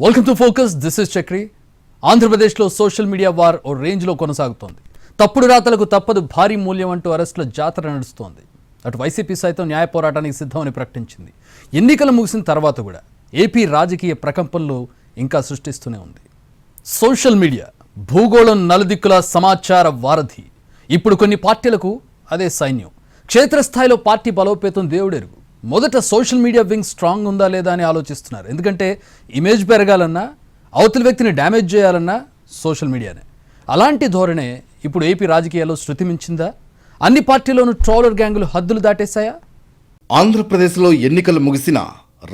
Welcome to focus. This is Chakri. ఆంధ్రప్రదేశ్లో social media war ఓ రేంజ్లో కొనసాగుతోంది. తప్పుడు రాతలకు తప్పదు భారీ మూల్యం అంటూ అరెస్టుల జాతర నడుస్తోంది. అటు వైసీపీ సైతం న్యాయ పోరాటానికి సిద్ధమని ప్రకటించింది. ఎన్నికలు ముగిసిన తర్వాత కూడా ఏపీ రాజకీయ ప్రకంపనలు ఇంకా సృష్టిస్తూనే ఉంది. సోషల్ మీడియా భూగోళం నలుదిక్కుల సమాచార వారధి. ఇప్పుడు కొన్ని పార్టీలకు అదే సైన్యం. క్షేత్రస్థాయిలో పార్టీ బలోపేతం దేవుడెరుగు. మొదట సోషల్ మీడియా వింగ్ స్ట్రాంగ్ ఉందా లేదా అని ఆలోచిస్తున్నారు. ఎందుకంటే ఇమేజ్ పెరగాలన్నా, అవతలి వ్యక్తిని డ్యామేజ్ చేయాలన్నా సోషల్ మీడియానే. అలాంటి ధోరణే ఇప్పుడు ఏపీ రాజకీయాల్లో శృతి మించిందా? అన్ని పార్టీల్లోనూ ట్రోలర్ గ్యాంగులు హద్దులు దాటేశాయా? ఆంధ్రప్రదేశ్లో ఎన్నికలు ముగిసినా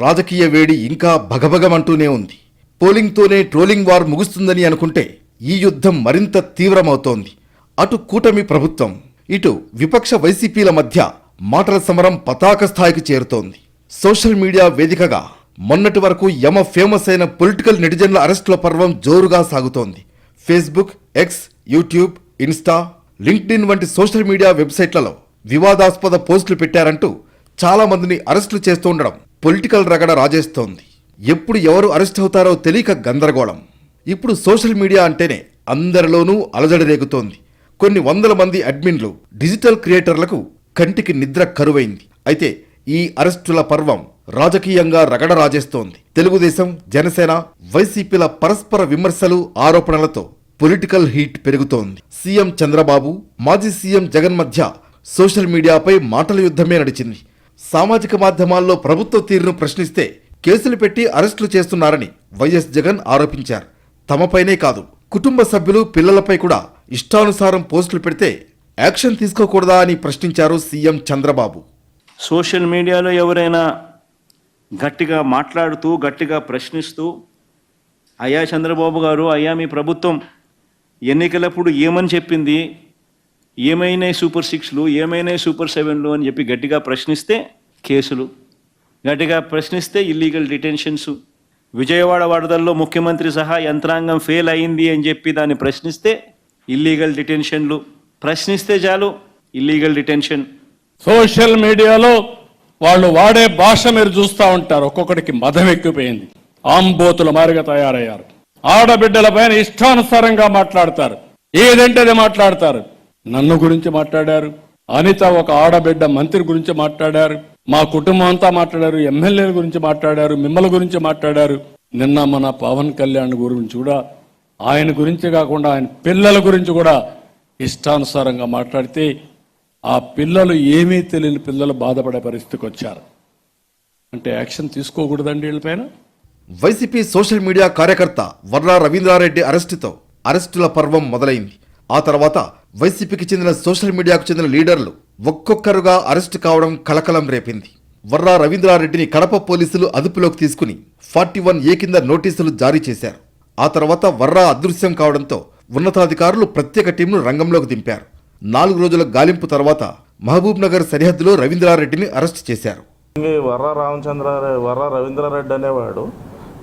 రాజకీయ వేడి ఇంకా భగభగమంటూనే ఉంది. పోలింగ్తోనే ట్రోలింగ్ వార్ ముగుస్తుందని అనుకుంటే ఈ యుద్ధం మరింత తీవ్రమవుతోంది. అటు కూటమి ప్రభుత్వం, ఇటు విపక్ష వైసీపీల మధ్య మాటల సమరం పతాక స్థాయికి చేరుతోంది. సోషల్ మీడియా వేదికగా మొన్నటి వరకు యమ ఫేమస్ అయిన పొలిటికల్ నెటిజన్ల అరెస్టుల పర్వం జోరుగా సాగుతోంది. Facebook, X, YouTube, Insta, LinkedIn వంటి సోషల్ మీడియా వెబ్సైట్లలో వివాదాస్పద పోస్టులు పెట్టారంటూ చాలా మందిని అరెస్టులు చేస్తుండడం పొలిటికల్ రగడ రాజేస్తోంది. ఎప్పుడు ఎవరు అరెస్ట్ అవుతారో తెలియక గందరగోళం. ఇప్పుడు సోషల్ మీడియా అంటేనే అందరిలోనూ అలజడి రేగుతోంది. కొన్ని వందల మంది అడ్మిన్లు, డిజిటల్ క్రియేటర్లకు కంటికి నిద్ర కరువైంది. అయితే ఈ అరెస్టుల పర్వం రాజకీయంగా రగడ రాజేస్తోంది. తెలుగుదేశం, జనసేన, వైసీపీల పరస్పర విమర్శలు, ఆరోపణలతో పొలిటికల్ హీట్ పెరుగుతోంది. సీఎం చంద్రబాబు, మాజీ సీఎం జగన్ మధ్య సోషల్ మీడియాపై మాటల యుద్ధమే నడిచింది. సామాజిక మాధ్యమాల్లో ప్రభుత్వ తీరును ప్రశ్నిస్తే కేసులు పెట్టి అరెస్టులు చేస్తున్నారని వైఎస్ జగన్ ఆరోపించారు. తమపైనే కాదు, కుటుంబ సభ్యులు, పిల్లలపై కూడా ఇష్టానుసారం పోస్టులు పెడితే యాక్షన్ తీసుకోకూడదా అని ప్రశ్నించారు సీఎం చంద్రబాబు. సోషల్ మీడియాలో ఎవరైనా గట్టిగా మాట్లాడుతూ, గట్టిగా ప్రశ్నిస్తూ, అయ్యా చంద్రబాబు గారు, అయ్యా మీ ప్రభుత్వం ఎన్నికలప్పుడు ఏమని చెప్పింది, ఏమైనా సూపర్ 6లు, ఏమైనా సూపర్ 7లు అని చెప్పి గట్టిగా ప్రశ్నిస్తే కేసులు, గట్టిగా ప్రశ్నిస్తే ఇల్లీగల్ డిటెన్షన్స్, విజయవాడ వరదల్లో ముఖ్యమంత్రి సహా యంత్రాంగం ఫెయిల్ అయింది అని చెప్పి దాన్ని ప్రశ్నిస్తే ఇల్లీగల్ డిటెన్షన్లు, ప్రశ్నిస్తే చాలు ఇల్లీగల్ డిటెన్షన్. సోషల్ మీడియాలో వాళ్ళు వాడే భాష మీరు చూస్తూ ఉంటారు. ఒక్కొక్కడికి మదం ఎక్కిపోయింది. ఆంబోతుల మారిగా తయారయ్యారు. ఆడబిడ్డల పైన ఇష్టానుసారంగా మాట్లాడతారు. ఏదంటే అది మాట్లాడతారు. నన్ను గురించి మాట్లాడారు, అనిత ఒక ఆడబిడ్డ మంత్రి గురించి మాట్లాడారు, మా కుటుంబం అంతా మాట్లాడారు, ఎమ్మెల్యేల గురించి మాట్లాడారు, మిమ్మల్ని గురించి మాట్లాడారు. నిన్న మన పవన్ కళ్యాణ్ గురించి కూడా, ఆయన గురించి కాకుండా ఆయన పిల్లల గురించి కూడా ఇష్టానుసారంగా మాట్లాడితే ఆ పిల్లలు ఏమీ తెలియని పిల్లలు బాధపడే పరిస్థితికి వచ్చారు. అంటే యాక్షన్ తీసుకోకూడదండి వీళ్ళపైన. వైసీపీ సోషల్ మీడియా కార్యకర్త వర్రా రవీంద్రారెడ్డి అరెస్టుతో అరెస్టుల పర్వం మొదలైంది. ఆ తర్వాత వైసీపీకి చెందిన సోషల్ మీడియాకు చెందిన లీడర్లు ఒక్కొక్కరుగా అరెస్టు కావడం కలకలం రేపింది. వర్రా రవీంద్రారెడ్డిని కడప పోలీసులు అదుపులోకి తీసుకుని 41A కింద నోటీసులు జారీ చేశారు. ఆ తర్వాత వర్రా అదృశ్యం కావడంతో ఉన్నతాధికారులు ప్రత్యేక టీంను రంగంలోకి దింపారు. 4 రోజుల గాలింపు తర్వాత మహబూబ్ నగర్ సరిహద్దులో రవీంద్రారెడ్డిని అరెస్ట్ చేశారు. వర్రా రవీంద్రారెడ్డి అనేవాడు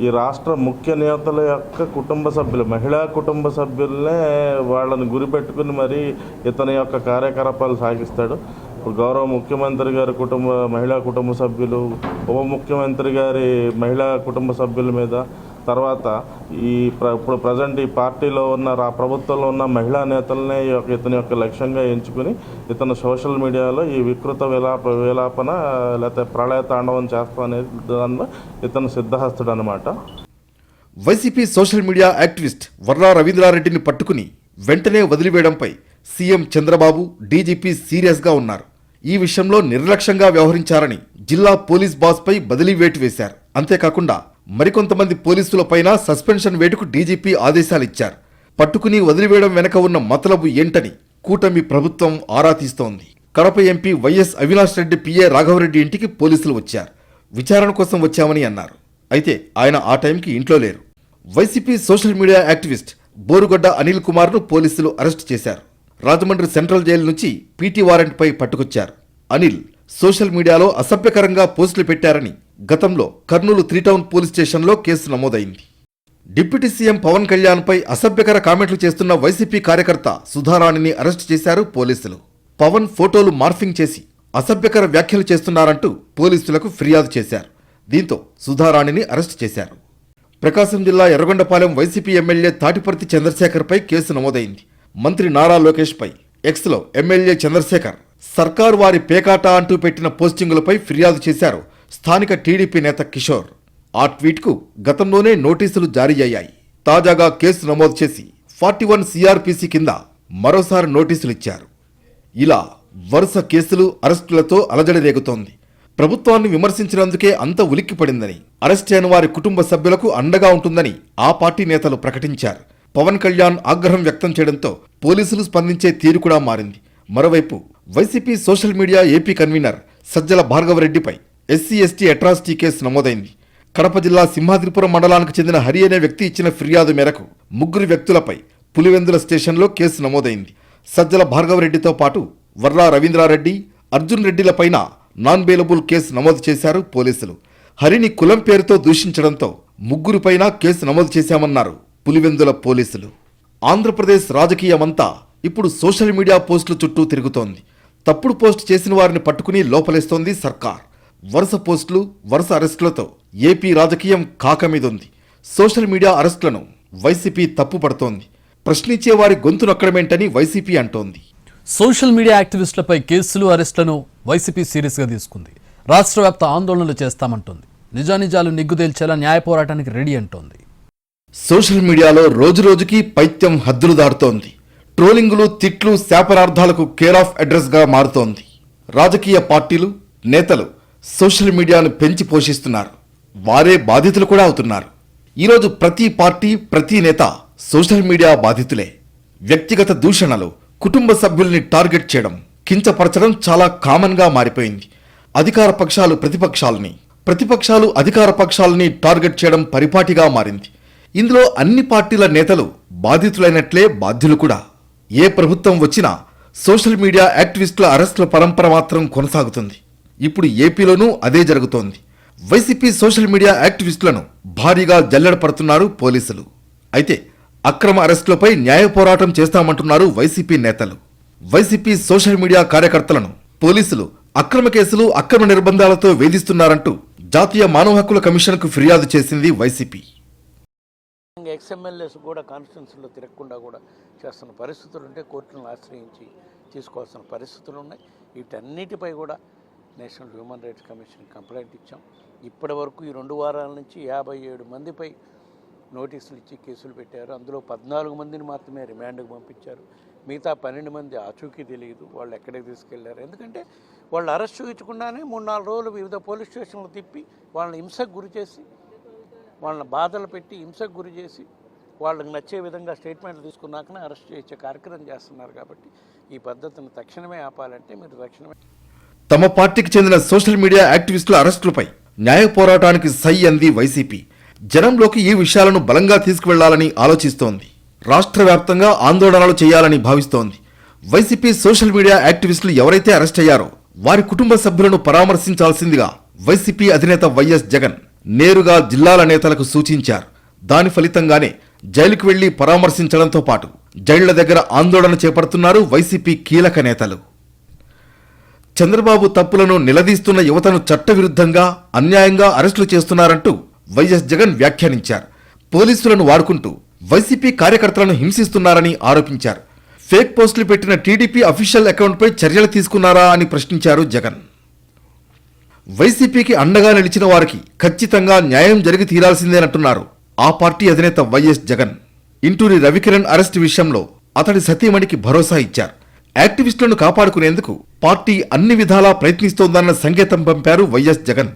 ఈ రాష్ట్ర ముఖ్య నేతల యొక్క కుటుంబ సభ్యులు, మహిళా కుటుంబ సభ్యులనే వాళ్ళని గురిపెట్టుకుని మరి ఇతని యొక్క కార్యకలాపాలు సాగిస్తాడు. గౌరవ ముఖ్యమంత్రి గారి మహిళా కుటుంబ సభ్యులు, ఉప ముఖ్యమంత్రి గారి మహిళా కుటుంబ సభ్యుల మీద, తర్వాత ఇప్పుడు ప్రజెంట్ ఈ పార్టీలో ఉన్న ప్రభుత్వంలో ఉన్న మహిళా నేతలనే ఇతని యొక్క లక్ష్యంగా ఎంచుకుని ఇతను సోషల్ మీడియాలో ఈ వికృత విలాపన లేకపోతే ప్రళయ తాండవం చేస్తా అనేది దానిలో ఇతను సిద్ధహస్తుడు అనమాట. YCP social media activist Varra రవీంద్రారెడ్డిని పట్టుకుని వెంటనే వదిలివేయడంపై సీఎం చంద్రబాబు, డీజీపీ సీరియస్గా ఉన్నారు. ఈ విషయంలో నిర్లక్ష్యంగా వ్యవహరించారని జిల్లా పోలీస్ బాస్పై బదిలీ వేటు వేశారు. అంతేకాకుండా మరికొంతమంది పోలీసులపైన సస్పెన్షన్ వేటుకు డీజీపీ ఆదేశాలిచ్చారు. పట్టుకుని వదిలివేయడం వెనక ఉన్న మతలబు ఏంటని కూటమి ప్రభుత్వం ఆరా తీస్తోంది. Kadapa MP YS Avinash Reddy PA Raghavareddy ఇంటికి పోలీసులు వచ్చారు. విచారణ కోసం వచ్చామని అన్నారు. అయితే ఆయన ఆ టైంకి ఇంట్లో లేరు. YCP social media activist Borugadda Anil కుమార్ను పోలీసులు అరెస్ట్ చేశారు. రాజమండ్రి సెంట్రల్ జైలు నుంచి పీటీ వారెంట్పై పట్టుకొచ్చారు. అనిల్ సోషల్ మీడియాలో అసభ్యకరంగా పోస్టులు పెట్టారని గతంలో కర్నూలు 3 టౌన్ పోలీస్ స్టేషన్లో కేసు నమోదైంది. డిప్యూటీ సీఎం పవన్ కళ్యాణ్పై అసభ్యకర కామెంట్లు చేస్తున్న వైసీపీ కార్యకర్త సుధారాణిని అరెస్ట్ చేశారు పోలీసులు. పవన్ ఫోటోలు మార్ఫింగ్ చేసి అసభ్యకర వ్యాఖ్యలు చేస్తున్నారంటూ పోలీసులకు ఫిర్యాదు చేశారు. దీంతో సుధారాణిని అరెస్ట్ చేశారు. ప్రకాశం జిల్లా ఎర్రగొండపాలెం వైసీపీ ఎమ్మెల్యే తాటిపర్తి చంద్రశేఖర్పై కేసు నమోదైంది. మంత్రి నారా లోకేష్పై ఎక్స్లో ఎమ్మెల్యే చంద్రశేఖర్ సర్కార్ వారి పేకాట అంటూ పెట్టిన పోస్టింగులపై ఫిర్యాదు చేశారు స్థానిక టీడీపీ నేత కిషోర్. ఆ ట్వీట్కు గతంలోనే నోటీసులు జారీ అయ్యాయి. తాజాగా కేసు నమోదు చేసి 41 సిఆర్పిసి కింద మరోసారి నోటీసులు ఇచ్చారు. ఇలా వరుస కేసులు, అరెస్టులతో అలజడి రేగుతోంది. ప్రభుత్వాన్ని విమర్శించినందుకే అంత ఉలిక్కిపడిందని, అరెస్ట్ అయిన వారి కుటుంబ సభ్యులకు అండగా ఉంటుందని ఆ పార్టీ నేతలు ప్రకటించారు. పవన్ కళ్యాణ్ ఆగ్రహం వ్యక్తం చేయడంతో పోలీసులు స్పందించే తీరు కూడా మారింది. మరోవైపు YCP social media AP convener Sajjala భార్గవరెడ్డిపై SC/ST అట్రాసిటీ కేసు నమోదైంది. కడప జిల్లా సింహాద్రిపురం మండలానికి చెందిన హరి అనే వ్యక్తి ఇచ్చిన ఫిర్యాదు మేరకు 3 వ్యక్తులపై పులివెందుల స్టేషన్లో కేసు నమోదైంది. సజ్జల భార్గవరెడ్డితో పాటు వర్రా రవీంద్రారెడ్డి, అర్జున్ రెడ్డిలపైన నాన్ బెయిలబుల్ కేసు నమోదు చేశారు పోలీసులు. హరిని కులం పేరుతో దూషించడంతో 3 పైన కేసు నమోదు చేశామన్నారు పులివెందుల పోలీసులు. ఆంధ్రప్రదేశ్ రాజకీయమంతా ఇప్పుడు సోషల్ మీడియా పోస్టుల చుట్టూ తిరుగుతోంది. తప్పుడు పోస్ట్ చేసిన వారిని పట్టుకుని లోపలేస్తోంది సర్కార్. వరుస పోస్టులు, వరుస అరెస్టులతో ఏపీ రాజకీయం కాకమీదుంది. సోషల్ మీడియా అరెస్టులను వైసీపీ తప్పుపడుతోంది. ప్రశ్నించే వారి గొంతు నొక్కడమేంటని వైసీపీ అంటోంది. సోషల్ మీడియా యాక్టివిస్టులపై కేసులు, అరెస్టులను వైసీపీ సీరియస్గా తీసుకుంది. రాష్ట్ర వ్యాప్త ఆందోళనలు చేస్తామంటోంది. నిజానిజాలు నిగ్గుదేల్చేలా న్యాయ పోరాటానికి రెడీ అంటోంది. సోషల్ మీడియాలో రోజురోజుకి పైత్యం హద్దులు దాటుతోంది. ట్రోలింగులు, తిట్లు, శాపనార్థాలకు కేర్ ఆఫ్ అడ్రస్గా మారుతోంది. రాజకీయ పార్టీలు, నేతలు సోషల్ మీడియాను పెంచి పోషిస్తున్నారు. వారే బాధితులు కూడా అవుతున్నారు. ఈరోజు ప్రతి పార్టీ, ప్రతి నేత సోషల్ మీడియా బాధితులే. వ్యక్తిగత దూషణలు, కుటుంబ సభ్యుల్ని టార్గెట్ చేయడం, కించపరచడం చాలా కామన్గా మారిపోయింది. అధికార పక్షాలు ప్రతిపక్షాలని, ప్రతిపక్షాలు అధికార పక్షాలని టార్గెట్ చేయడం పరిపాటిగా మారింది. ఇందులో అన్ని పార్టీల నేతలు బాధితులైనట్లే బాధ్యులు కూడా. ఏ ప్రభుత్వం వచ్చినా సోషల్ మీడియా యాక్టివిస్టుల అరెస్టుల పరంపర మాత్రం కొనసాగుతుంది. ఇప్పుడు ఏపీలోనూ అదే జరుగుతోంది. వైసీపీ సోషల్ మీడియా యాక్టివిస్టులను భారీగా జల్లెడపడుతున్నారు పోలీసులు. అయితే అక్రమ అరెస్టులపై న్యాయ పోరాటం చేస్తామంటున్నారు వైసీపీ నేతలు. వైసీపీ సోషల్ మీడియా కార్యకర్తలను పోలీసులు అక్రమ కేసులు, అక్రమ నిర్బంధాలతో వేధిస్తున్నారంటూ జాతీయ మానవ హక్కుల కమిషన్కు ఫిర్యాదు చేసింది వైసీపీ. ఎక్స్ఎమ్మెల్యేస్ కూడా కాన్స్టిట్యున్సీలో తిరగకుండా కూడా చేస్తున్న పరిస్థితులు ఉంటే కోర్టులను ఆశ్రయించి తీసుకోవాల్సిన పరిస్థితులు ఉన్నాయి. వీటన్నిటిపై కూడా national human rights commission complaint ఇచ్చాం. ఇప్పటి వరకు ఈ 2 వారాల నుంచి 57 మందిపై నోటీసులు ఇచ్చి కేసులు పెట్టారు. అందులో 14 మందిని మాత్రమే రిమాండ్కి పంపించారు. మిగతా 12 మంది ఆచూకీ తెలియదు వాళ్ళు ఎక్కడికి తీసుకెళ్లారు. ఎందుకంటే వాళ్ళు అరెస్ట్ చూపించకుండానే 3-4 రోజులు వివిధ పోలీస్ స్టేషన్లు తిప్పి వాళ్ళని హింసకు గురి చేసి, వాళ్ళని బాధలు పెట్టి హింసకు గురి చేసి, వాళ్ళకి నచ్చే విధంగా స్టేట్మెంట్లు తీసుకున్నాకనే అరెస్ట్ చేసే కార్యక్రమం చేస్తున్నారు. కాబట్టి ఈ పద్ధతిని తక్షణమే ఆపాలంటే మీరు తక్షణమే. తమ పార్టీకి చెందిన సోషల్ మీడియా యాక్టివిస్టుల అరెస్టులపై న్యాయ పోరాటానికి సై అంది వైసీపీ. జనంలోకి ఈ విషయాలను బలంగా తీసుకువెళ్లాలని ఆలోచిస్తోంది. రాష్ట్ర వ్యాప్తంగా ఆందోళనలు చేయాలని భావిస్తోంది. వైసీపీ సోషల్ మీడియా యాక్టివిస్టులు ఎవరైతే అరెస్ట్ అయ్యారో వారి కుటుంబ సభ్యులను పరామర్శించాల్సిందిగా వైసీపీ అధినేత వైఎస్ జగన్ నేరుగా జిల్లాల నేతలకు సూచించారు. దాని ఫలితంగానే జైలుకు వెళ్లి పరామర్శించడంతో పాటు జైళ్ల దగ్గర ఆందోళన చేపడుతున్నారు వైసీపీ కీలక నేతలు. చంద్రబాబు తప్పులను నిలదీస్తున్న యువతను చట్టవిరుద్ధంగా, అన్యాయంగా అరెస్టులు చేస్తున్నారంటూ వైఎస్ జగన్ వ్యాఖ్యానించారు. పోలీసులను వాడుకుంటూ వైసీపీ కార్యకర్తలను హింసిస్తున్నారని ఆరోపించారు. ఫేక్ పోస్టులు పెట్టిన టీడీపీ అఫీషియల్ అకౌంట్పై చర్యలు తీసుకున్నారా అని ప్రశ్నించారు జగన్. వైసీపీకి అండగా నిలిచిన వారికి ఖచ్చితంగా న్యాయం జరిగి తీరాల్సిందేనంటున్నారు ఆ పార్టీ అధినేత వైఎస్ జగన్. ఇంటూరి రవికిరణ్ అరెస్టు విషయంలో అతడి సతీమణికి భరోసా ఇచ్చారు. యాక్టివిస్టులను కాపాడుకునేందుకు పార్టీ అన్ని విధాలా ప్రయత్నిస్తోందన్న సంకేతం పంపారు వైఎస్ జగన్.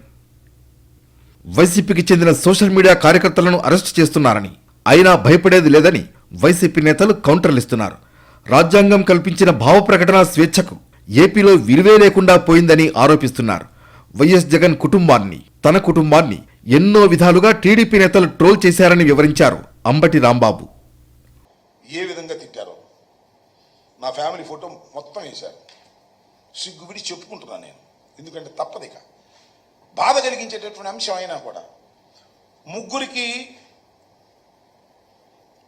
వైసీపీకి చెందిన సోషల్ మీడియా కార్యకర్తలను అరెస్టు చేస్తున్నారని, అయినా భయపడేది లేదని వైసీపీ నేతలు కౌంటర్లిస్తున్నారు. రాజ్యాంగం కల్పించిన భావ ప్రకటన స్వేచ్ఛకు ఏపీలో విలువే లేకుండా పోయిందని ఆరోపిస్తున్నారు. వైఎస్ జగన్ కుటుంబాన్ని, తన కుటుంబాన్ని ఎన్నో విధాలుగా టీడీపీ నేతలు ట్రోల్ చేశారని వివరించారు అంబటి రాంబాబు. ఏ విధంగా తిట్టారో నా ఫ్యామిలీ ఫోటో మొత్తం వేశారు. సిగ్గు విడి చెప్పుకుంటున్నాను నేను, ఎందుకంటే తప్పదిక. బాధ కలిగించేటటువంటి అంశం అయినా కూడా ముగ్గురికి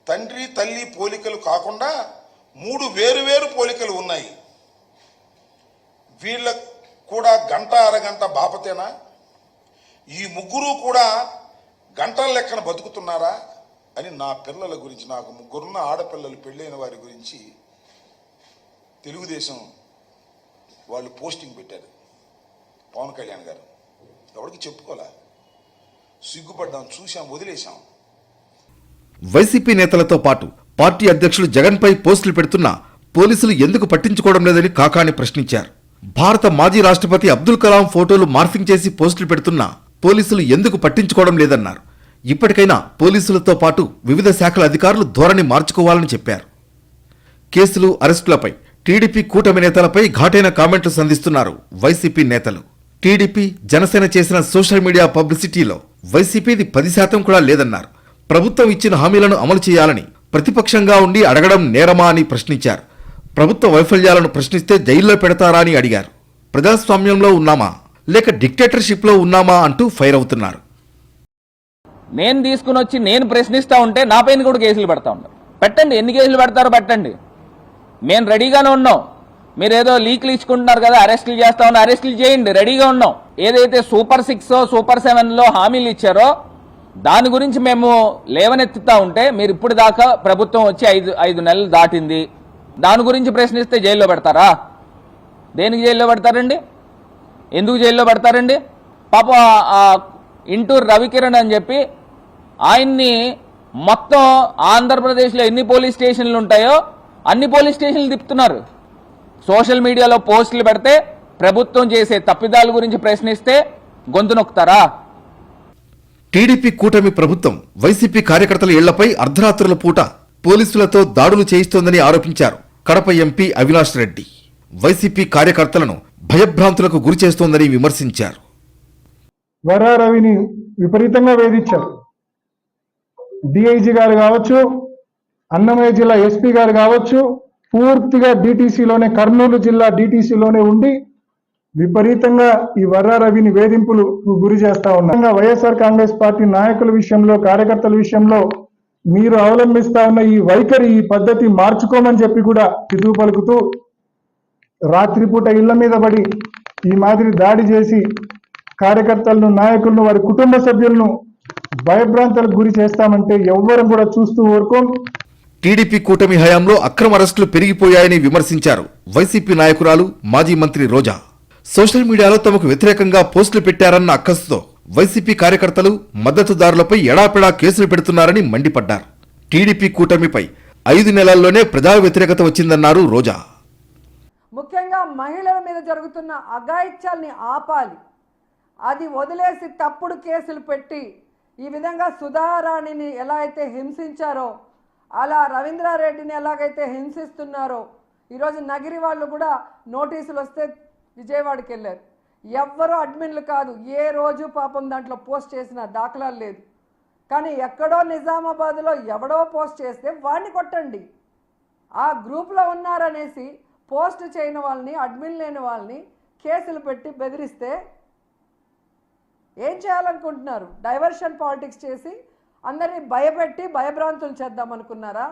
తండ్రి తల్లి పోలికలు కాకుండా 3 వేరు పోలికలు ఉన్నాయి. వీళ్ళకు కూడా గంట అరగంట బాపతేనా? ఈ ముగ్గురు కూడా గంటల లెక్కన బతుకుతున్నారా అని నా పిల్లల గురించి, నాకు ముగ్గురున్న ఆడపిల్లలు పెళ్ళైన వారి గురించి తెలుగుదేశం వాళ్ళు పోస్టింగ్ పెట్టారు. పవన్ కళ్యాణ్ గారు ఎవరికి చెప్పుకోలే, సిగ్గుపడ్డాం, చూసాం, వదిలేశాం. వైసీపీ నేతలతో పాటు పార్టీ అధ్యక్షులు జగన్పై పోస్టులు పెడుతున్నా పోలీసులు ఎందుకు పట్టించుకోవడం లేదని కాకాని ప్రశ్నించారు. భారత మాజీ రాష్ట్రపతి అబ్దుల్ కలాం ఫోటోలు మార్ఫింగ్ చేసి పోస్టులు పెడుతున్నా పోలీసులు ఎందుకు పట్టించుకోవడం లేదన్నారు. ఇప్పటికైనా పోలీసులతో పాటు వివిధ శాఖల అధికారులు ధోరణి మార్చుకోవాలని చెప్పారు. కేసులు, అరెస్టులపై టీడీపీ కూటమి నేతలపై ఘాటైన కామెంట్లు సంధిస్తున్నారు వైసీపీ నేతలు. టీడీపీ, జనసేన చేసిన సోషల్ మీడియా పబ్లిసిటీలో వైసీపీది 10% కూడా లేదన్నారు. ప్రభుత్వం ఇచ్చిన హామీలను అమలు చేయాలని ప్రతిపక్షంగా ఉండి అడగడం నేరమా అని ప్రశ్నించారు. ప్రభుత్వ వైఫల్యాలను ప్రశ్నిస్తే జైల్లో పెడతారా అని అడిగారు. ప్రజాస్వామ్యంలో ఉన్నామా లేక డిక్టేటర్షిప్లో ఉన్నామా అంటూ ఫైర్ అవుతున్నారు. నేను తీసుకుని వచ్చి నేను ప్రశ్నిస్తూ ఉంటే నా పైన కూడా కేసులు పెడతా ఉన్నారు. పెట్టండి, ఎన్ని కేసులు పెడతారో పెట్టండి, మేము రెడీగానే ఉన్నాం. మీరు ఏదో లీక్లు ఇచ్చుకుంటున్నారు కదా, అరెస్టులు చేస్తా ఉన్నా, అరెస్టులు చేయండి, రెడీగా ఉన్నాం. ఏదైతే సూపర్ 6, సూపర్ 7లో హామీలు ఇచ్చారో దాని గురించి మేము లేవనెత్తుతా ఉంటే మీరు ఇప్పుడు దాకా ప్రభుత్వం వచ్చి ఐదు నెలలు దాటింది. దాని గురించి ప్రశ్నిస్తే జైల్లో పెడతారా? దేనికి జైల్లో పెడతారండి? ఎందుకు జైల్లో పెడతారండి? పాప ఇంటూరు రవికిరణ్ అని చెప్పి ఆయన్ని మొత్తం ఆంధ్రప్రదేశ్లో ఎన్ని పోలీస్ స్టేషన్లు ఉంటాయో అన్ని పోలీస్ స్టేషన్లు తిప్పుతున్నారు. సోషల్ మీడియాలో పోస్టులు పెడితే ప్రభుత్వం చేసే తప్పిదాల గురించి ప్రశ్నిస్తే గొంతు నొక్కుతారా? టీడీపీ కూటమి ప్రభుత్వం వైసీపీ కార్యకర్తల ఇళ్లపై అర్ధరాత్రుల పూట పోలీసులతో దాడులు చేయిస్తోందని ఆరోపించారు కడప ఎంపీ అవినాష్ రెడ్డి. వైసీపీ కార్యకర్తలను భయభ్రాంతులకు గురిచేస్తోందని విమర్శించారు. వర్రా రవిని విపరీతంగా వేధించారు. డిఐజీ గారు కావచ్చు, అన్నమయ్య జిల్లా ఎస్పీ గారు కావచ్చు, పూర్తిగా డిటిసిలోనే, కర్నూలు జిల్లా డిటిసిలోనే ఉండి విపరీతంగా ఈ వర్రా రవిని వేధింపులు గురి చేస్తా ఉన్నారు. వైఎస్ఆర్ కాంగ్రెస్ పార్టీ నాయకుల విషయంలో, కార్యకర్తల విషయంలో మీరు అవలంబిస్తా ఉన్న ఈ వైఖరి, ఈ పద్ధతి మార్చుకోమని చెప్పి కూడా పిలుపు పలుకుతూ రాత్రిపూట ఇళ్ల మీద పడి ఈ మాదిరి దాడి చేసి కార్యకర్తలను, నాయకులను, వారి కుటుంబ సభ్యులను భయభ్రాంతులకు గురి చేస్తామంటే ఎవ్వరం కూడా చూస్తూ ఊరుకోం. టీడీపీ కూటమి హయాంలో అక్రమ అరెస్టులు పెరిగిపోయాయని విమర్శించారు వైసీపీ నాయకురాలు, మాజీ మంత్రి రోజా. సోషల్ మీడియాలో తమకు వ్యతిరేకంగా పోస్టులు పెట్టారన్న అక్కసుతో వైసీపీ కార్యకర్తలు, మద్దతుదారులపై ఎడాపెడా కేసులు పెడుతున్నారని మండిపడ్డారు. టీడీపీ కూటమిపై 5 నెలల్లోనే ప్రజా వ్యతిరేకత వచ్చిందన్నారు రోజా. ముఖ్యంగా మహిళల మీద జరుగుతున్న అఘాయిత్యాల్ని ఆపాలి. అది వదిలేసి తప్పుడు కేసులు పెట్టి ఈ విధంగా సుధారాణిని ఎలా అయితే హింసించారో, అలా రవీంద్రారెడ్డిని ఎలాగైతే హింసిస్తున్నారో, ఈరోజు నగిరి వాళ్ళు కూడా నోటీసులు వస్తే విజయవాడకి వెళ్ళారు. ఎవ్వరూ అడ్మిన్లు కాదు, ఏ రోజు పాపం దాంట్లో పోస్ట్ చేసిన దాఖలాలు లేదు. కానీ ఎక్కడో నిజామాబాద్లో ఎవడో పోస్ట్ చేస్తే వాడిని కొట్టండి. ఆ గ్రూప్లో ఉన్నారనేసి పోస్ట్ చేయని వాళ్ళని, అడ్మిన్ లేని వాళ్ళని కేసులు పెట్టి బెదిరిస్తే ఏం చేయాలనుకుంటున్నారు? డైవర్షన్ పాలిటిక్స్ చేసి అందరినీ భయపెట్టి భయభ్రాంతులు చేద్దామనుకున్నారా?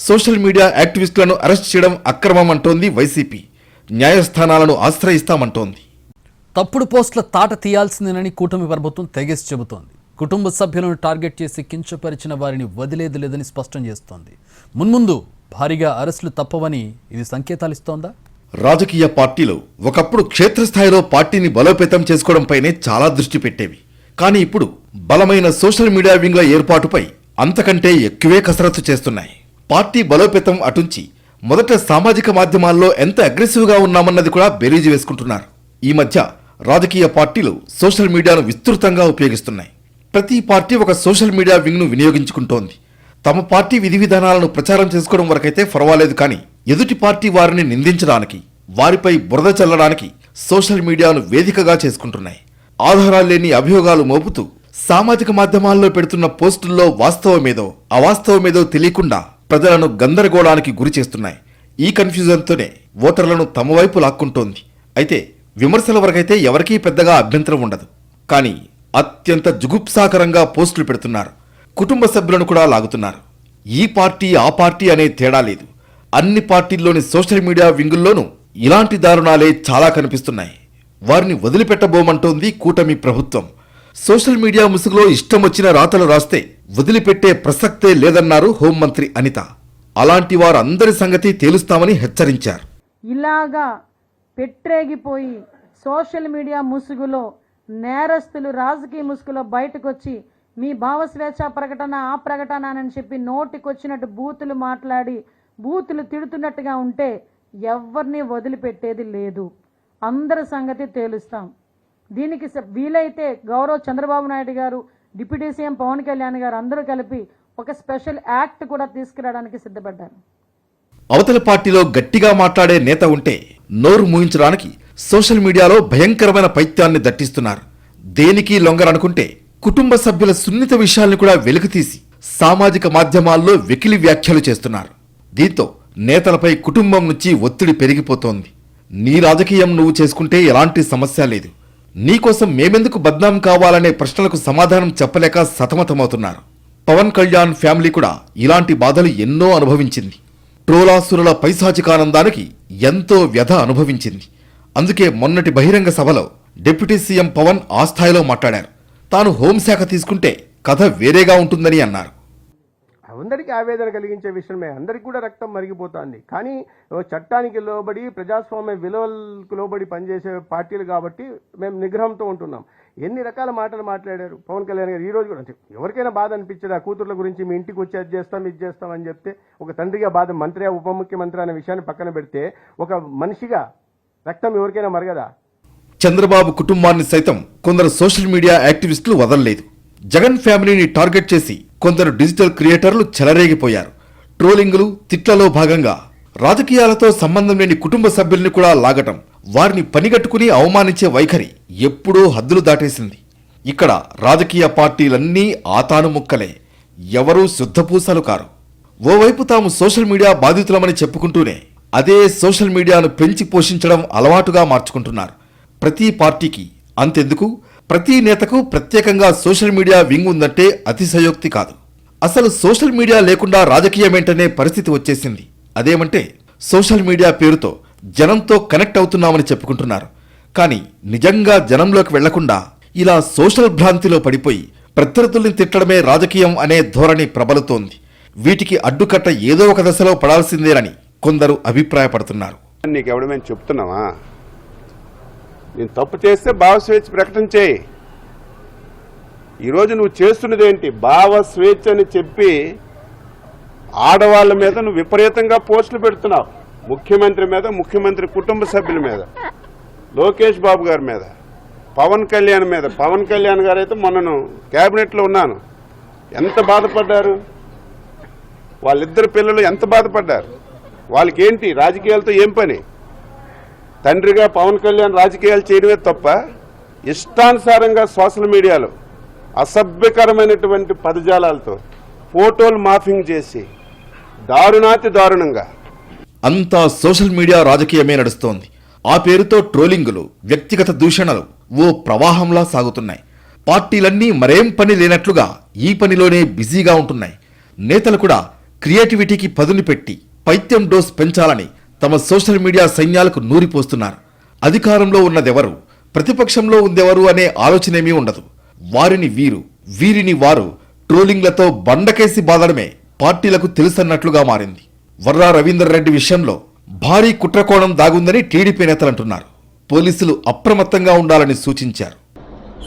సోషల్ మీడియా యాక్టివిస్టులను అరెస్ట్ చేయడం అక్రమం అంటోంది వైసీపీ. న్యాయస్థానాలను ఆశ్రయిస్తామంటోంది. తప్పుడు పోస్టుల తాట తీయాల్సిందేనని కూటమి ప్రభుత్వం తెగేసి చెబుతోంది. కుటుంబ సభ్యులను టార్గెట్ చేసి కించపరిచిన వారిని వదిలేది లేదని స్పష్టం చేస్తోంది. మున్ముందు భారీగా అరెస్టులు తప్పవని ఇది సంకేతాలిస్తోందా? రాజకీయ పార్టీలు ఒకప్పుడు క్షేత్రస్థాయిలో పార్టీని బలోపేతం చేసుకోవడంపైనే చాలా దృష్టి పెట్టేవి. కానీ ఇప్పుడు బలమైన సోషల్ మీడియా వింగ్ల ఏర్పాటుపై అంతకంటే ఎక్కువే కసరత్తు చేస్తున్నాయి. పార్టీ బలోపేతం అటుంచి మొదట సామాజిక మాధ్యమాల్లో ఎంత అగ్రెసివ్గా ఉన్నామన్నది కూడా బేరీజు వేసుకుంటున్నారు. ఈ మధ్య రాజకీయ పార్టీలు సోషల్ మీడియాను విస్తృతంగా ఉపయోగిస్తున్నాయి. ప్రతి పార్టీ ఒక సోషల్ మీడియా వింగ్ను వినియోగించుకుంటోంది. తమ పార్టీ విధి విధానాలను ప్రచారం చేసుకోవడం వరకైతే పర్వాలేదు, కానీ ఎదుటి పార్టీ వారిని నిందించడానికి, వారిపై బురద చల్లడానికి సోషల్ మీడియాను వేదికగా చేసుకుంటున్నాయి. ఆధారాలు లేని అభియోగాలు మోపుతూ సామాజిక మాధ్యమాల్లో పెడుతున్న పోస్టుల్లో వాస్తవమేదో అవాస్తవమేదో తెలియకుండా ప్రజలను గందరగోళానికి గురి చేస్తున్నాయి. ఈ కన్ఫ్యూజన్తోనే ఓటర్లను తమ వైపు లాక్కుంటోంది. అయితే విమర్శల వరకైతే ఎవరికీ పెద్దగా అభ్యంతరం ఉండదు. కానీ అత్యంత జుగుప్సాకరంగా పోస్టులు పెడుతున్నారు. కుటుంబ సభ్యులను కూడా లాగుతున్నారు. ఈ పార్టీ ఆ పార్టీ అనే తేడా లేదు. అన్ని పార్టీల్లోని సోషల్ మీడియా వింగుల్లోనూ ఇలాంటి దారుణాలే చాలా కనిపిస్తున్నాయి. వారిని వదిలిపెట్టబోమంటోంది కూటమి ప్రభుత్వం. సోషల్ మీడియా ముసుగులో ఇష్టం వచ్చిన రాతలు రాస్తే వదిలిపెట్టే ప్రసక్తే లేదన్నారు హోంమంత్రి అనిత. అలాంటి వారందరి సంగతి తేలుస్తామని హెచ్చరించారు. ఇలాగా పెట్టేగిపోయి సోషల్ మీడియా ముసుగులో నేరస్తులు రాజకీయ ముసుగులో బయటకు వచ్చి మీ భావస్వేచ్ఛ ప్రకటన ఆ ప్రకటన అని చెప్పి నోటికొచ్చినట్టు బూతులు మాట్లాడి బూతులు తిడుతున్నట్టుగా ఉంటే ఎవరిని వదిలిపెట్టేది లేదు. అందరి సంగతి తేలుస్తాం. దీనికి వీలైతే గౌరవ చంద్రబాబు నాయుడు గారు, డిప్యూటీ సీఎం పవన్ కళ్యాణ్ గారు అందరూ కలిపి ఒక స్పెషల్ యాక్ట్ కూడా తీసుకురావడానికి సిద్ధపడ్డారు. అవతల పార్టీలో గట్టిగా మాట్లాడే నేత ఉంటే నోరు మూయించడానికి సోషల్ మీడియాలో భయంకరమైన పైత్యాన్ని దట్టిస్తున్నారు. దేనికి లొంగరనుకుంటే కుటుంబ సభ్యుల సున్నిత విషయాల్ని కూడా వెలికితీసి సామాజిక మాధ్యమాల్లో వెకిలి వ్యాఖ్యలు చేస్తున్నారు. దీంతో నేతలపై కుటుంబం నుంచి ఒత్తిడి పెరిగిపోతోంది. నీ రాజకీయం నువ్వు చేసుకుంటే ఎలాంటి సమస్య లేదు, నీకోసం మేమెందుకు బద్నాం కావాలనే ప్రశ్నలకు సమాధానం చెప్పలేక సతమతమవుతున్నారు. పవన్ కళ్యాణ్ ఫ్యామిలీ కూడా ఇలాంటి బాధలు ఎన్నో అనుభవించింది. ట్రోలాసురుల పైశాచికానందానికి ఎంతో వ్యధ అనుభవించింది. అందుకే మొన్నటి బహిరంగ సభలో డిప్యూటీ సీఎం పవన్ ఆ స్థాయిలో మాట్లాడారు. తాను హోంశాఖ తీసుకుంటే కథ వేరేగా ఉంటుందని అన్నారు. అందరికీ ఆవేదన కలిగించే విషయమే. అందరికీ కూడా రక్తం మరిగిపోతుంది. కానీ చట్టానికి లోబడి ప్రజాస్వామ్య విలువలకు లోబడి పనిచేసే పార్టీలు కాబట్టి మేము నిగ్రహంతో ఉంటున్నాం. ఎన్ని రకాల మాటలు మాట్లాడారు పవన్ కళ్యాణ్ గారు. ఈ రోజు కూడా ఎవరికైనా బాధ అనిపించదు. ఆ కూతుర్ల గురించి మీ ఇంటికి వచ్చి అది చేస్తాం ఇది చేస్తాం అని చెప్తే ఒక తండ్రిగా బాధ, మంత్రి ఉప ముఖ్యమంత్రి అనే విషయాన్ని పక్కన పెడితే ఒక మనిషిగా రక్తం ఎవరికైనా మరగదా? చంద్రబాబు కుటుంబాన్ని సైతం కొందరు సోషల్ మీడియా యాక్టివిస్టులు వదలలేదు. జగన్ ఫ్యామిలీని టార్గెట్ చేసి కొందరు డిజిటల్ క్రియేటర్లు చెలరేగిపోయారు. ట్రోలింగులు, తిట్లలో భాగంగా రాజకీయాలతో సంబంధం లేని కుటుంబ సభ్యుల్ని కూడా లాగటం, వారిని పనిగట్టుకుని అవమానించే వైఖరి ఎప్పుడూ హద్దులు దాటేసింది. ఇక్కడ రాజకీయ పార్టీలన్నీ ఆతాను ముక్కలే, ఎవరూ శుద్ధపూసలు కారు. ఓవైపు తాము సోషల్ మీడియా బాధితులమని చెప్పుకుంటూనే అదే సోషల్ మీడియాను పెంచి పోషించడం అలవాటుగా మార్చుకుంటున్నారు. ప్రతి పార్టీకి, అంతెందుకు ప్రతి నేతకు ప్రత్యేకంగా సోషల్ మీడియా వింగ్ ఉందంటే అతిశయోక్తి కాదు. అసలు సోషల్ మీడియా లేకుండా రాజకీయమేంటనే పరిస్థితి వచ్చేసింది. అదేమంటే సోషల్ మీడియా పేరుతో జనంతో కనెక్ట్ అవుతున్నామని చెప్పుకుంటున్నారు. కానీ నిజంగా జనంలోకి వెళ్లకుండా ఇలా సోషల్ భ్రాంతిలో పడిపోయి ప్రత్యర్థుల్ని తిట్టడమే రాజకీయం అనే ధోరణి ప్రబలుతోంది. వీటికి అడ్డుకట్ట ఏదో ఒక దశలో పడాల్సిందేనని కొందరు అభిప్రాయపడుతున్నారు. నీకెవడమేం చెప్తున్నావా? నేను తప్పు చేస్తే భావస్వేచ్ఛ ప్రకటన చేయి. ఈరోజు నువ్వు చేస్తున్నదేంటి? భావస్వేచ్ఛ అని చెప్పి ఆడవాళ్ళ మీద నువ్వు విపరీతంగా పోస్టులు పెడుతున్నావు. ముఖ్యమంత్రి మీద, ముఖ్యమంత్రి కుటుంబ సభ్యుల మీద, లోకేష్ బాబు గారి మీద, పవన్ కళ్యాణ్ మీద. పవన్ కళ్యాణ్ గారు అయితే మొన్నను క్యాబినెట్లో ఉన్నాను, ఎంత బాధపడ్డారు. వాళ్ళిద్దరు పిల్లలు ఎంత బాధపడ్డారు. వాళ్ళకి ఏంటి రాజకీయాలతో ఏం పని? తండ్రిగా పవన్ కళ్యాణ్ రాజకీయాలు చేయడమే తప్ప ఇష్టానుసారంగా సోషల్ మీడియాలో అసభ్యకరమైనటువంటి పదజాలాలతో ఫోటోలు మాఫింగ్ చేసి దారుణాతి దారుణంగా అంతా సోషల్ మీడియా రాజకీయమే నడుస్తోంది. ఆ పేరుతో ట్రోలింగులు, వ్యక్తిగత దూషణలు ఓ ప్రవాహంలా సాగుతున్నాయి. పార్టీలన్నీ మరేం పని లేనట్లుగా ఈ పనిలోనే బిజీగా ఉంటున్నాయి. నేతలు కూడా క్రియేటివిటీకి పదుని పెట్టి పైత్యం డోస్ పెంచాలని తమ సోషల్ మీడియా సైన్యాలకు నూరిపోస్తున్నారు. అధికారంలో ఉన్నదెవరు, ప్రతిపక్షంలో ఉందెవరు అనే ఆలోచనేమీ ఉండదు. వారిని వీరు, వీరిని వారు ట్రోలింగ్లతో బండకేసి బాదడమే పార్టీలకు తెలుసన్నట్లుగా మారింది. వర్రా రవీందర్ రెడ్డి విషయంలో భారీ కుట్రకోణం దాగుందని టీడీపీ నేతలంటున్నారు. పోలీసులు అప్రమత్తంగా ఉండాలని సూచించారు.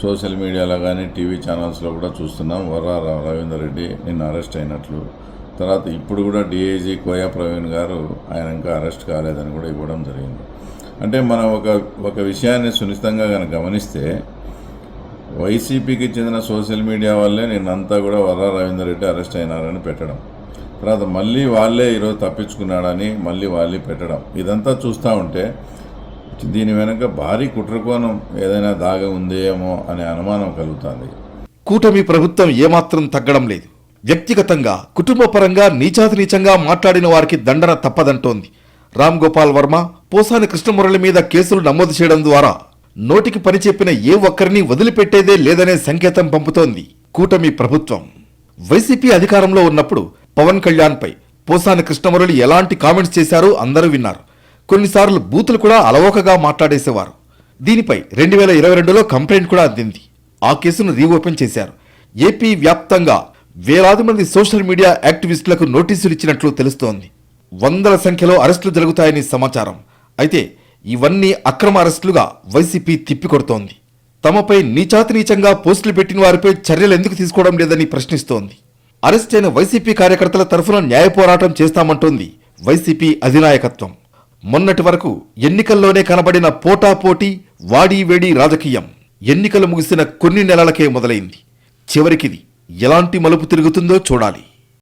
సోషల్ మీడియాలో కానీ టీవీ ఛానల్స్లో కూడా చూస్తున్నాం. వర్రా రవీందర్ రెడ్డి నిన్న అరెస్ట్ అయినట్లు, తర్వాత ఇప్పుడు కూడా డిఐజీ కోయా ప్రవీణ్ గారు ఆయన ఇంకా అరెస్ట్ కాలేదని కూడా ఇవ్వడం జరిగింది. అంటే మనం ఒక విషయాన్ని సునిశ్చితంగా కనుక గమనిస్తే వైసీపీకి చెందిన సోషల్ మీడియా వల్లే నిన్నంతా కూడా వర్రా రవీందర్ రెడ్డి అరెస్ట్ అయినారని పెట్టడం, తర్వాత మళ్ళీ వాళ్ళే ఈరోజు తప్పించుకున్నాడని మళ్ళీ వాళ్ళే పెట్టడం, ఇదంతా చూస్తూ ఉంటే దీని వెనక భారీ కుట్రకోణం ఏదైనా దాగి ఉందేమో అనే అనుమానం కలుగుతుంది. కూటమి ప్రభుత్వం ఏమాత్రం తగ్గడం లేదు. వ్యక్తిగతంగా, కుటుంబపరంగా నీచాతి నీచంగా మాట్లాడిన వారికి దండన తప్పదంటోంది. రామ్ గోపాల్ వర్మ, పోసాని కృష్ణమురళి మీద కేసులు నమోదు చేయడం ద్వారా నోటికి పని చెప్పిన ఏ ఒక్కరిని వదిలిపెట్టేదే లేదనే సంకేతం పంపుతోంది కూటమి ప్రభుత్వం. వైసీపీ అధికారంలో ఉన్నప్పుడు పవన్ కళ్యాణ్పై పోసాని కృష్ణమురళి ఎలాంటి కామెంట్స్ చేశారో అందరూ విన్నారు. కొన్నిసార్లు బూతులు కూడా అలవోకగా మాట్లాడేసేవారు. దీనిపై 2022లో కంప్లైంట్ కూడా అందింది. ఆ కేసును రీఓపెన్ చేశారు. ఏపీ వ్యాప్తంగా వేలాది మంది సోషల్ మీడియా యాక్టివిస్టులకు నోటీసులు ఇచ్చినట్లు తెలుస్తోంది. వందల సంఖ్యలో అరెస్టులు జరుగుతాయని సమాచారం. అయితే ఇవన్నీ అక్రమ అరెస్టులుగా వైసీపీ తిప్పికొడుతోంది. తమపై నీచాతినీచంగా పోస్టులు పెట్టిన వారిపై చర్యలు ఎందుకు తీసుకోవడం లేదని ప్రశ్నిస్తోంది. అరెస్ట్ అయిన వైసీపీ కార్యకర్తల తరఫున న్యాయ పోరాటం చేస్తామంటోంది వైసీపీ అధినాయకత్వం. మొన్నటి వరకు ఎన్నికల్లోనే కనబడిన పోటాపోటీ వాడీ వేడి రాజకీయం ఎన్నికలు ముగిసిన కొన్ని నెలలకే మొదలైంది. చివరికిది ఎలాంటి మలుపు తిరుగుతుందో చూడాలి.